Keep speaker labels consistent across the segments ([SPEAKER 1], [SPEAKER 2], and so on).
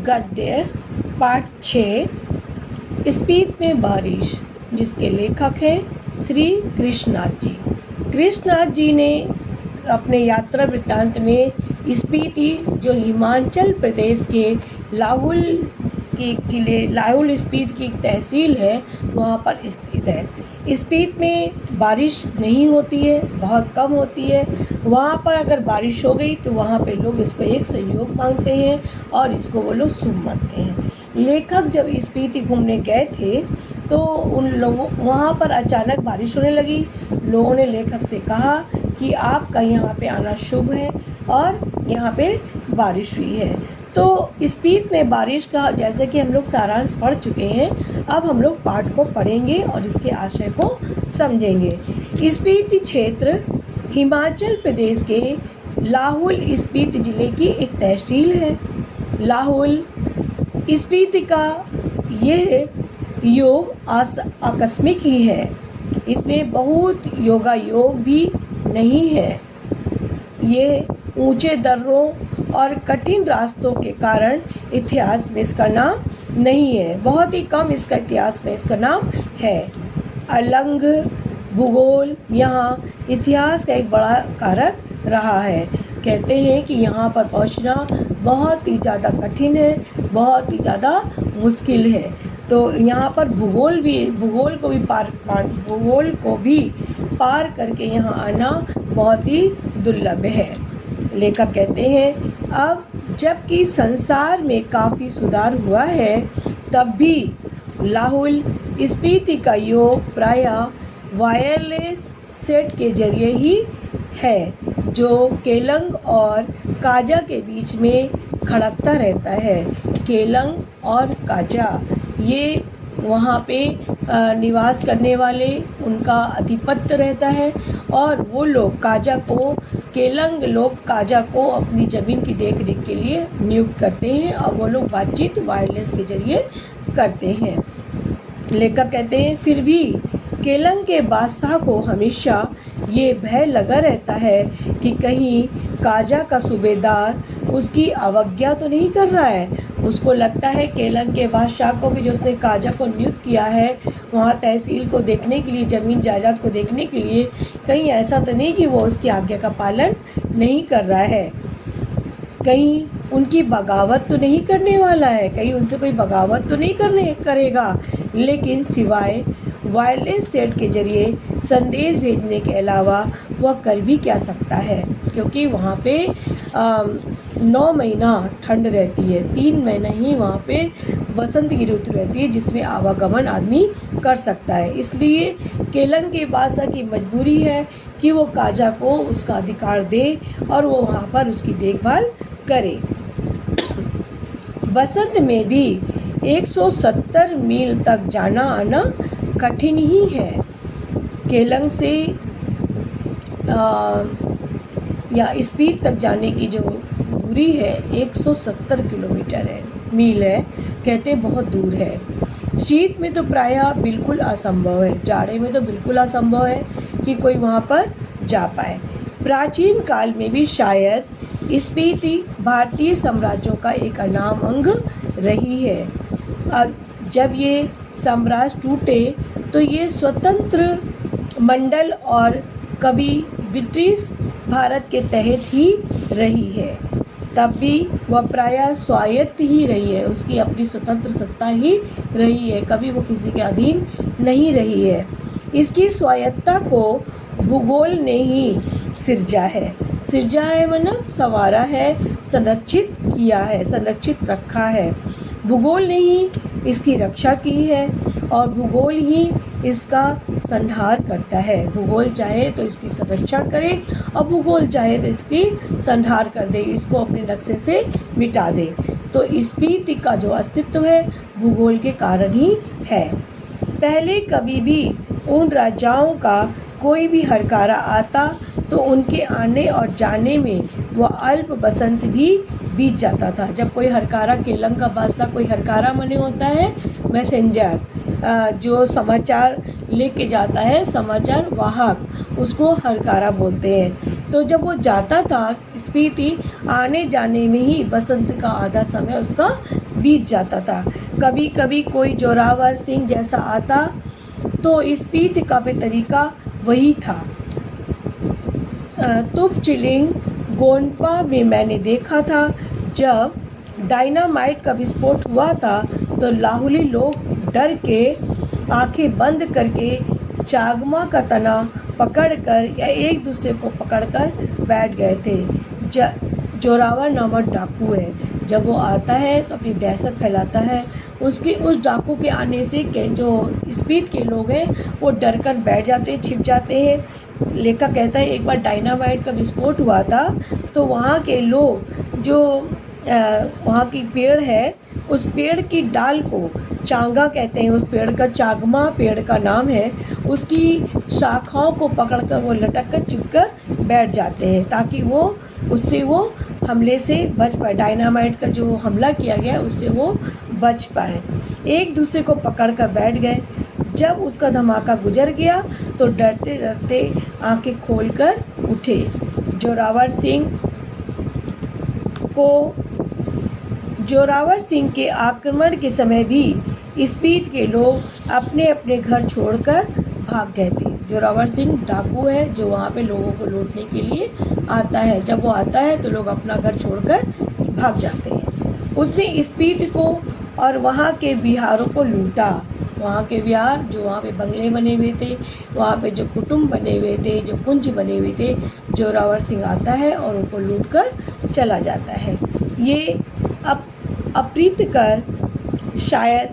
[SPEAKER 1] गद्य पाठ 6 स्पीत में बारिश, जिसके लेखक हैं श्री कृष्णनाथ जी। कृष्णनाथ जी ने अपने यात्रा वृत्तांत में स्पीति, जो हिमाचल प्रदेश के लाहौल स्पीत की एक तहसील है, वहाँ पर स्थित है। स्पीत में बारिश नहीं होती है, बहुत कम होती है। वहाँ पर अगर बारिश हो गई तो वहाँ पे लोग इसको एक संयोग मानते हैं और इसको वो लोग शुभ मानते हैं। लेखक जब स्पीति घूमने गए थे तो उन लोगों वहाँ पर अचानक बारिश होने लगी। लोगों ने लेखक से कहा कि आपका यहाँ पे आना शुभ है और यहाँ पे बारिश हुई है। तो स्पीत में बारिश का जैसे कि हम लोग सारांश पढ़ चुके हैं, अब हम लोग पाठ को पढ़ेंगे और इसके आशय को समझेंगे। स्पीति क्षेत्र हिमाचल प्रदेश के लाहौल स्पीति जिले की एक तहसील है। लाहौल स्पीति का यह योग आकस्मिक ही है, इसमें बहुत योगायोग भी नहीं है। ये ऊंचे दर्रों और कठिन रास्तों के कारण इतिहास में इसका नाम नहीं है। बहुत ही कम इसका इतिहास में इसका नाम है। अलंग भूगोल यहाँ इतिहास का एक बड़ा कारक रहा है। कहते हैं कि यहाँ पर पहुँचना बहुत ही ज़्यादा कठिन है, बहुत ही ज़्यादा मुश्किल है। तो यहाँ पर भूगोल को भी पार करके यहाँ आना बहुत ही दुर्लभ है। लेखक कहते हैं, अब जबकि संसार में काफ़ी सुधार हुआ है, तब भी लाहौल स्पीति का योग प्रायः वायरलेस सेट के जरिए ही है, जो केलंग और काजा के बीच में खड़कता रहता है। केलंग और काजा ये वहाँ पे निवास करने वाले, उनका आधिपत्य रहता है और वो लोग केलंग लोग काजा को अपनी ज़मीन की देख रेख के लिए नियुक्त करते हैं और वो लोग बातचीत वायरलेस के जरिए करते हैं। लेखक कहते हैं, फिर भी केलंग के बादशाह को हमेशा ये भय लगा रहता है कि कहीं काजा का सूबेदार उसकी अवज्ञा तो नहीं कर रहा है। उसको लगता है केलंग के बादशाह को कि जो उसने काजा को नियुक्त किया है वहाँ तहसील को देखने के लिए, ज़मीन जायदाद को देखने के लिए, कहीं ऐसा तो नहीं कि वो उसकी आज्ञा का पालन नहीं कर रहा है, कहीं उनकी बगावत तो नहीं करने वाला है, कहीं उनसे कोई बगावत तो नहीं करेगा। लेकिन सिवाय वायरलेस सेट के जरिए संदेश भेजने के अलावा वह कर भी क्या सकता है, क्योंकि वहाँ पे 9 महीना ठंड रहती है, 3 महीना ही वहाँ पे वसंत की ऋतु रहती है जिसमें आवागमन आदमी कर सकता है। इसलिए केलंग के बादशाह की मजबूरी है कि वो काजा को उसका अधिकार दे और वो वहाँ पर उसकी देखभाल करे। बसंत में भी 170 मील तक जाना आना कठिन ही है। केलंग से या स्पीत तक जाने की जो दूरी है 170 किलोमीटर है, मील है, कहते बहुत दूर है। शीत में तो प्रायः बिल्कुल असंभव है, जाड़े में तो बिल्कुल असंभव है कि कोई वहाँ पर जा पाए। प्राचीन काल में भी शायद स्पीति भारतीय साम्राज्यों का एक अनाम अंग रही है। अब जब ये साम्राज्य टूटे तो ये स्वतंत्र मंडल और कभी ब्रिटिश भारत के तहत ही रही है। तब भी वह प्रायः स्वायत्त ही रही है, उसकी अपनी स्वतंत्र सत्ता ही रही है, कभी वो किसी के अधीन नहीं रही है। इसकी स्वायत्तता को भूगोल ने ही सिरजा है मतलब संवारा है, संरक्षित किया है, संरक्षित रखा है। भूगोल ने ही इसकी रक्षा की है और भूगोल ही इसका संहार करता है। भूगोल चाहे तो इसकी संरक्षण करे और भूगोल चाहे तो इसकी संहार कर दे, इसको अपने नक्शे से मिटा दे। तो स्पीति का जो अस्तित्व है भूगोल के कारण ही है। पहले कभी भी उन राजाओं का कोई भी हरकारा आता तो उनके आने और जाने में वह अल्प बसंत भी बीत जाता था। जब कोई हरकारा, केलंग का बादशाह कोई हरकारा मने होता है मैसेंजर, जो समाचार लेके जाता है, समाचार वाहक, उसको हरकारा बोलते हैं। तो जब वो जाता था स्पीति, आने जाने में ही बसंत का आधा समय उसका बीत जाता था। कभी कभी कोई जोरावर सिंह जैसा आता तो स्पीति का भी तरीका वही था। तुपचिलिंग गोनपा में मैंने देखा था, जब डायनामाइट का विस्फोट हुआ था तो लाहुली लोग डर के आंखें बंद करके चागमा का तना पकड़कर या एक दूसरे को पकड़कर बैठ गए थे। जोरावर नामक डाकू है, जब वो आता है तो अपनी दहशत फैलाता है। उस डाकू के आने से जो स्पीत के लोग हैं वो डर कर बैठ जाते हैं, छिप जाते हैं। लेखक कहता है एक बार डायनामाइट का विस्फोट हुआ था तो वहाँ के लोग जो वहाँ की पेड़ है, उस पेड़ की डाल को चांगा कहते हैं, उस पेड़ का चागमा पेड़ का नाम है, उसकी शाखाओं को पकड़कर वो लटक कर चिपकर बैठ जाते हैं ताकि उससे वो हमले से बच पाए। डायनामाइट का जो हमला किया गया उससे वो बच पाए। एक दूसरे को पकड़कर बैठ गए। जब उसका धमाका गुजर गया तो डरते डरते आंखें खोलकर उठे। जोरावर सिंह के आक्रमण के समय भी स्पीत के लोग अपने अपने घर छोड़कर भाग गए थे। जोरावर सिंह डाकू है जो वहाँ पे लोगों को लूटने के लिए आता है। जब वो आता है तो लोग अपना घर छोड़कर भाग जाते हैं। उसने स्पीत को और वहाँ के बिहारों को लूटा। वहाँ के बिहार जो वहाँ पे बंगले बने हुए थे, वहाँ पे जो कुटुंब बने हुए थे, जो कुंज बने हुए थे, जोरावर सिंह आता है और उनको लूटकर चला जाता है। ये अप्रीतकर शायद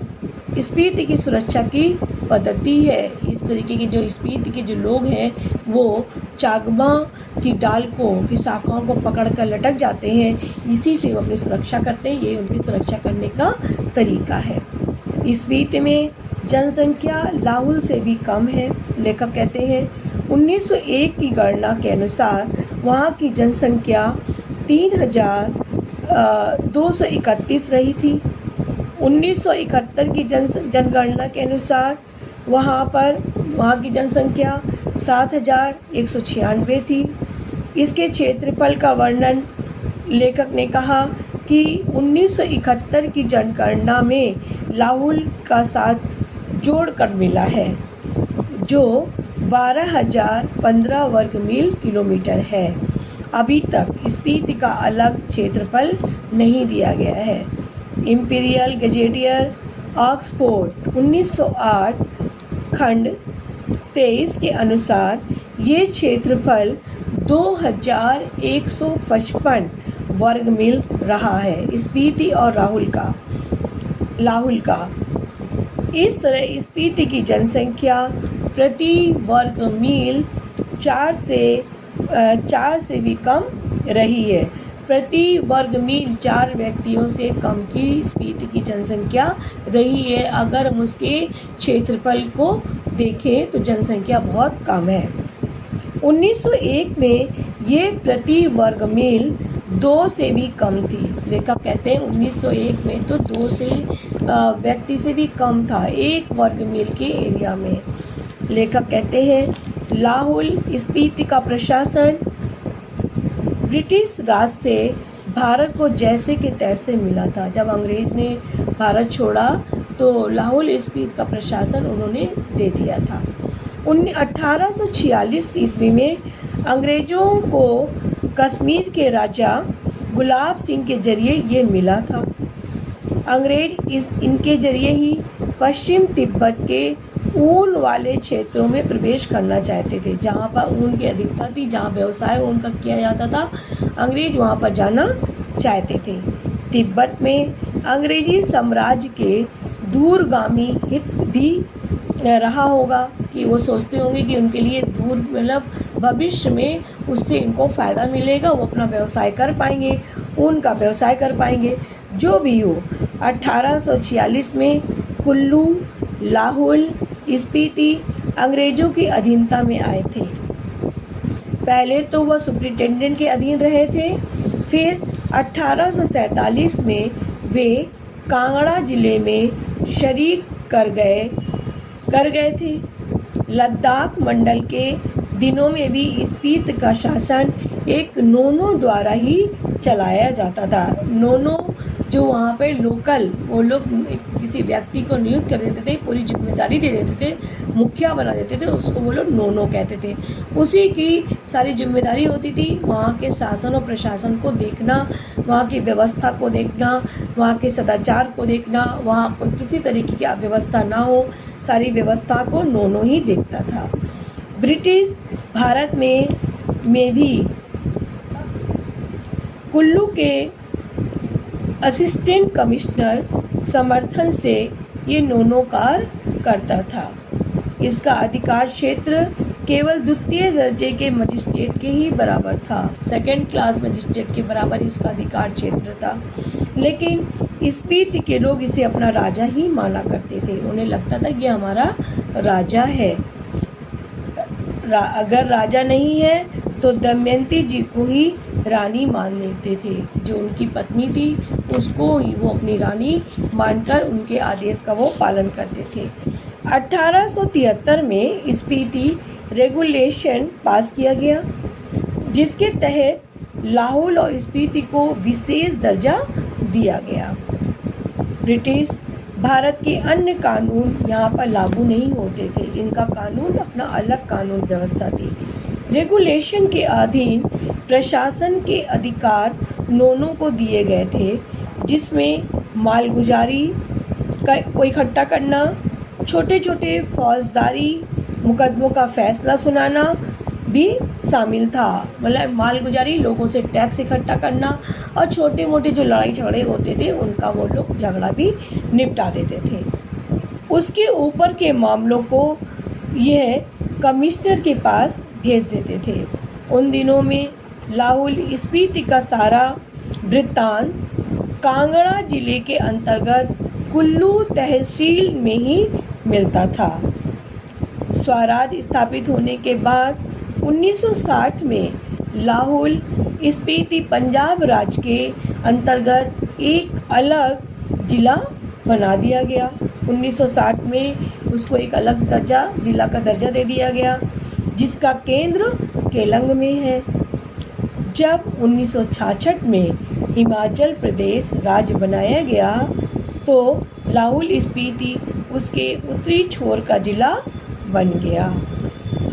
[SPEAKER 1] स्पीति की सुरक्षा की पद्धति है। इस तरीके के जो स्पीति के जो लोग हैं वो चागमा की डाल की शाखाओं को पकड़कर लटक जाते हैं, इसी से वो अपनी सुरक्षा करते हैं। ये उनकी सुरक्षा करने का तरीका है। स्पीति में जनसंख्या लाहुल से भी कम है। लेखक कहते हैं 1901 की गणना के अनुसार वहाँ की जनसंख्या 3,231 रही थी। 1971 की जनगणना के अनुसार वहाँ की जनसंख्या 7,196 थी। इसके क्षेत्रफल का वर्णन लेखक ने कहा कि 1971 की जनगणना में लाहुल का साथ जोड़कर मिला है, जो 12,015 वर्ग मील किलोमीटर है। अभी तक स्पीति का अलग क्षेत्रफल नहीं दिया गया है। इंपीरियल गजेटियर ऑक्सफोर्ड 1908 खंड 23 के अनुसार ये क्षेत्रफल 2,155 वर्ग मील रहा है। स्पीति और लाहुल का इस तरह स्पीति की जनसंख्या प्रति वर्ग मील 4 से भी कम रही है। प्रति वर्ग मील 4 व्यक्तियों से कम की स्पीति की जनसंख्या रही है। अगर हम उसके क्षेत्रफल को देखें तो जनसंख्या बहुत कम है। 1901 में ये प्रति वर्ग मील 2 से भी कम थी। लेखक कहते हैं 1901 में तो 2 से व्यक्ति से भी कम था 1 वर्ग मील के एरिया में। लेखक कहते हैं लाहुल स्पीति का प्रशासन ब्रिटिश राज से भारत को जैसे कि तैसे मिला था। जब अंग्रेज ने भारत छोड़ा तो लाहुल स्पीति का प्रशासन उन्होंने दे दिया था। 1846 ईस्वी में अंग्रेजों को कश्मीर के राजा गुलाब सिंह के जरिए ये मिला था। अंग्रेज इनके जरिए ही पश्चिम तिब्बत के ऊन वाले क्षेत्रों में प्रवेश करना चाहते थे, जहाँ पर ऊन की अधिकता थी, जहाँ व्यवसाय ऊन का किया जाता था, अंग्रेज वहाँ पर जाना चाहते थे। तिब्बत में अंग्रेजी साम्राज्य के दूरगामी हित भी रहा होगा कि वो सोचते होंगे कि उनके लिए दूर मतलब भविष्य में उससे इनको फ़ायदा मिलेगा, वो अपना व्यवसाय कर पाएंगे, ऊन का व्यवसाय कर पाएंगे। जो भी हो 1846 में कुल्लू, लाहुल, स्पीति अंग्रेज़ों की अधीनता में आए थे। पहले तो वह सुप्रिंटेंडेंट के अधीन रहे थे, फिर 1847 में वे कांगड़ा ज़िले में शरीक कर गए थे। लद्दाख मंडल के दिनों में भी स्पीति का शासन एक नोनो द्वारा ही चलाया जाता था। नोनो जो वहाँ पे लोकल वो लोग किसी व्यक्ति को नियुक्त कर देते थे, पूरी जिम्मेदारी दे देते थे, मुखिया बना देते थे, उसको वो लोग नोनो कहते थे। उसी की सारी जिम्मेदारी होती थी वहाँ के शासन और प्रशासन को देखना, वहाँ की व्यवस्था को देखना, वहाँ के सदाचार को देखना, वहाँ पर किसी तरीके की अव्यवस्था ना हो, सारी व्यवस्था को नोनो ही देखता था। ब्रिटिश भारत में भी कुल्लू के असिस्टेंट कमिश्नर समर्थन से ये नोनो कार्य करता था। इसका अधिकार क्षेत्र केवल द्वितीय दर्जे के मजिस्ट्रेट के ही बराबर था, सेकंड क्लास मजिस्ट्रेट के बराबर ही उसका अधिकार क्षेत्र था। लेकिन स्पीति के लोग इसे अपना राजा ही माना करते थे, उन्हें लगता था कि हमारा राजा है। अगर राजा नहीं है तो दमयंती जी को ही रानी मान लेते थे, जो उनकी पत्नी थी उसको ही वो अपनी रानी मानकर उनके आदेश का वो पालन करते थे। 1873 में स्पीति रेगुलेशन पास किया गया, जिसके तहत लाहौल और स्पीति को विशेष दर्जा दिया गया। ब्रिटिश भारत के अन्य कानून यहाँ पर लागू नहीं होते थे, इनका कानून अपना अलग कानून व्यवस्था थी। रेगुलेशन के अधीन प्रशासन के अधिकार नोनो को दिए गए थे, जिसमें मालगुजारी को इकट्ठा करना, छोटे छोटे फौजदारी मुकदमों का फैसला सुनाना भी शामिल था। मतलब मालगुजारी, लोगों से टैक्स इकट्ठा करना, और छोटे मोटे जो लड़ाई झगड़े होते थे उनका वो लोग झगड़ा भी निपटा देते थे। उसके ऊपर के मामलों को यह कमिश्नर के पास भेज देते थे। उन दिनों में लाहौल स्पीति का सारा वृत्तांत कांगड़ा जिले के अंतर्गत कुल्लू तहसील में ही मिलता था। स्वराज स्थापित होने के बाद 1960 में लाहौल स्पीति पंजाब राज्य के अंतर्गत एक अलग जिला बना दिया गया। 1960 में उसको एक अलग दर्जा, जिला का दर्जा दे दिया गया, जिसका केंद्र केलंग में है। जब 1966 में हिमाचल प्रदेश राज्य बनाया गया तो लाहौल स्पीति उसके उत्तरी छोर का जिला बन गया।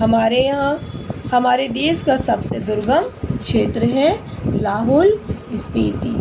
[SPEAKER 1] हमारे यहाँ हमारे देश का सबसे दुर्गम क्षेत्र है लाहौल स्पीति।